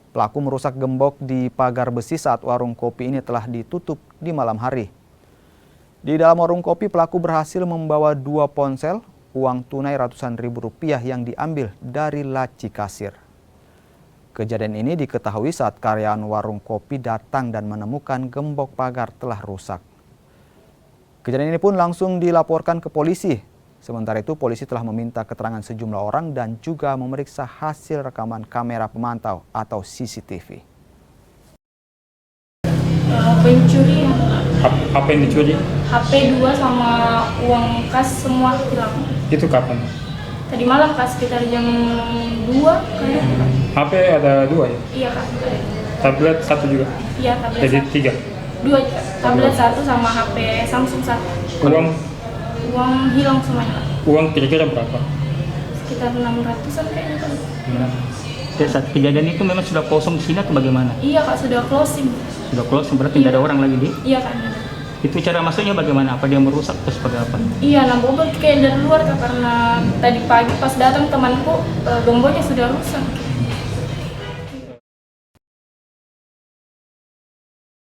Pelaku merusak gembok di pagar besi saat warung kopi ini telah ditutup di malam hari. Di dalam warung kopi, pelaku berhasil membawa 2 ponsel, uang tunai ratusan ribu rupiah yang diambil dari laci kasir. Kejadian ini diketahui saat karyawan warung kopi datang dan menemukan gembok pagar telah rusak. Kejadian ini pun langsung dilaporkan ke polisi. Sementara itu, polisi telah meminta keterangan sejumlah orang dan juga memeriksa hasil rekaman kamera pemantau atau CCTV. Pencuri. Apa yang dicuri? HP 2 sama uang kas semua hilang. Itu kapan? Tadi malam Kak, sekitar jam 2 kayaknya. HP ada 2 ya? Iya Kak. Tablet 1 juga? Iya, tablet Jadi 1. 3? 2 juga. Tablet 1 sama HP Samsung 1. Uang hilang semuanya Kak. Uang kira-kira berapa? Sekitar 600-an kayaknya Kak. Saat kejadian itu memang sudah kosong di sini atau bagaimana? Iya Kak, sudah closing. Sudah closing, berarti tidak ada orang lagi di? Iya Kak. Itu cara masuknya bagaimana? Apa dia merusak atau seperti apa? Iya, bobot kayak dari luar Kak, karena tadi pagi pas datang temanku gemboknya sudah rusak.